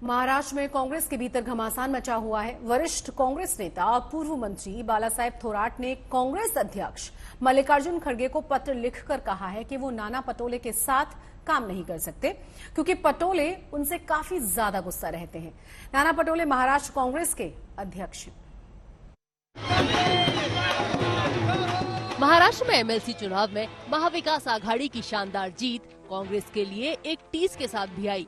महाराष्ट्र में कांग्रेस के भीतर घमासान मचा हुआ है। वरिष्ठ कांग्रेस नेता और पूर्व मंत्री बालासाहेब थोराट ने कांग्रेस अध्यक्ष मल्लिकार्जुन खड़गे को पत्र लिखकर कहा है कि वो नाना पटोले के साथ काम नहीं कर सकते क्योंकि पटोले उनसे काफी ज्यादा गुस्सा रहते हैं। नाना पटोले महाराष्ट्र कांग्रेस के अध्यक्ष हैं। महाराष्ट्र में एमएलसी चुनाव में महाविकास आघाड़ी की शानदार जीत कांग्रेस के लिए एक टीस के साथ भी आई।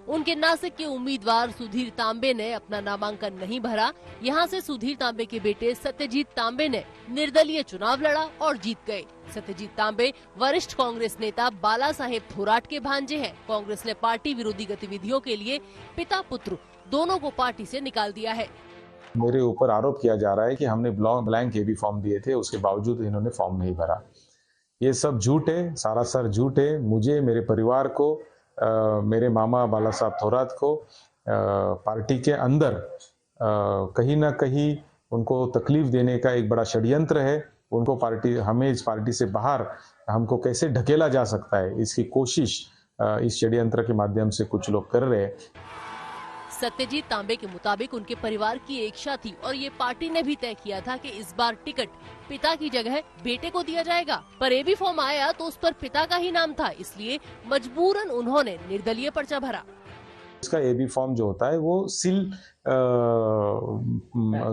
उनके नासिक के उम्मीदवार सुधीर तांबे ने अपना नामांकन नहीं भरा। यहां से सुधीर तांबे के बेटे सत्यजीत तांबे ने निर्दलीय चुनाव लड़ा और जीत गए। सत्यजीत तांबे वरिष्ठ कांग्रेस नेता बालासाहेब थोराट के भांजे हैं। कांग्रेस ने पार्टी विरोधी गतिविधियों के लिए पिता पुत्र दोनों को पार्टी से निकाल दिया है। मेरे ऊपर आरोप किया जा रहा है कि हमने ब्लैंक एबी फॉर्म दिए थे, उसके बावजूद इन्होंने फॉर्म नहीं भरा। ये सब झूठ है, सरासर झूठ है। मुझे, मेरे परिवार को, मेरे मामा बाला साहब थोराट को पार्टी के अंदर कहीं ना कहीं उनको तकलीफ देने का एक बड़ा षड्यंत्र है। उनको हमें इस पार्टी से बाहर हमको कैसे ढकेला जा सकता है, इसकी कोशिश इस षड्यंत्र के माध्यम से कुछ लोग कर रहे हैं। सत्यजीत तांबे के मुताबिक उनके परिवार की इच्छा थी और ये पार्टी ने भी तय किया था कि इस बार टिकट पिता की जगह बेटे को दिया जाएगा, पर एबी फॉर्म आया तो उस पर पिता का ही नाम था, इसलिए मजबूरन उन्होंने निर्दलीय पर्चा भरा। इसका एबी फॉर्म जो होता है वो सील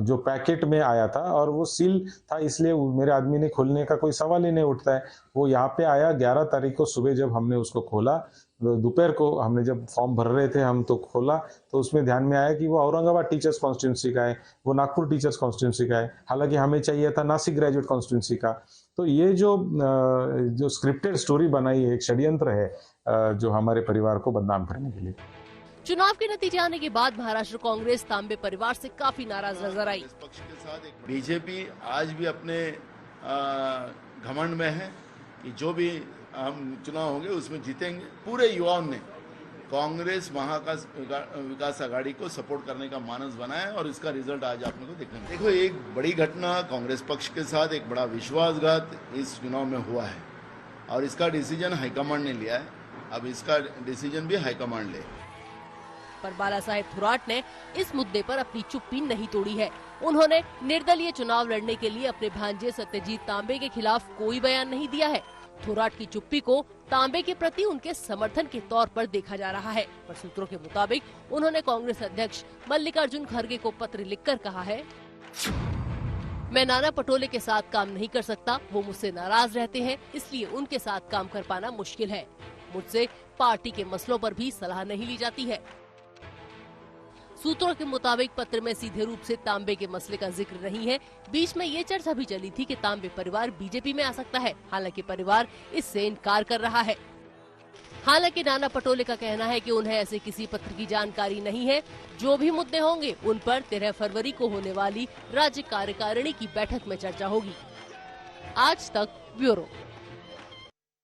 जो पैकेट में आया था और वो सील था, इसलिए मेरे आदमी ने खोलने का कोई सवाल ही नहीं उठता है। वो यहाँ पे आया 11 तारीख को सुबह, जब हमने उसको खोला, दोपहर को हमने जब फॉर्म भर रहे थे हम तो खोला तो उसमें ध्यान में आया कि वो औरंगाबाद टीचर्स कॉन्स्टिट्यूंसी का है, वो नागपुर टीचर्स कॉन्स्टिट्यूंसी का है, हालांकि हमें चाहिए था नासिक ग्रेजुएट कॉन्स्टिट्यूंसी का। तो ये जो स्क्रिप्टेड स्टोरी बनाई है, एक षड्यंत्र है जो हमारे परिवार को बदनाम करने के लिए। चुनाव के नतीजे आने के बाद महाराष्ट्र कांग्रेस तांबे परिवार से काफी नाराज नजर आई। बीजेपी आज भी अपने घमंड में है कि जो भी हम चुनाव होंगे उसमें जीतेंगे। पूरे युवाओं ने कांग्रेस विकास आघाड़ी को सपोर्ट करने का मानस बनाया और इसका रिजल्ट आज आपने को देखने। देखो, एक बड़ी घटना कांग्रेस पक्ष के साथ एक बड़ा विश्वासघात इस चुनाव में हुआ है और इसका डिसीजन हाईकमांड ने लिया है। अब इसका डिसीजन भी हाईकमांड ले। पर बालासाहेब थोराट ने इस मुद्दे पर अपनी चुप्पी नहीं तोड़ी है। उन्होंने निर्दलीय चुनाव लड़ने के लिए अपने भांजे सत्यजीत तांबे के खिलाफ कोई बयान नहीं दिया है। थोराट की चुप्पी को तांबे के प्रति उनके समर्थन के तौर पर देखा जा रहा है, पर सूत्रों के मुताबिक उन्होंने कांग्रेस अध्यक्ष मल्लिकार्जुन खड़गे को पत्र लिखकर कहा है, मैं नाना पटोले के साथ काम नहीं कर सकता, वो मुझसे नाराज रहते हैं, इसलिए उनके साथ काम कर पाना मुश्किल है। मुझसे पार्टी के मसलों पर भी सलाह नहीं ली जाती है। सूत्रों के मुताबिक पत्र में सीधे रूप से तांबे के मसले का जिक्र नहीं है। बीच में ये चर्चा भी चली थी कि तांबे परिवार बीजेपी में आ सकता है, हालांकि परिवार इससे इनकार कर रहा है। हालांकि नाना पटोले का कहना है कि उन्हें ऐसे किसी पत्र की जानकारी नहीं है। जो भी मुद्दे होंगे उन पर 13 फरवरी को होने वाली राज्य कार्यकारिणी की बैठक में चर्चा होगी। आज तक ब्यूरो।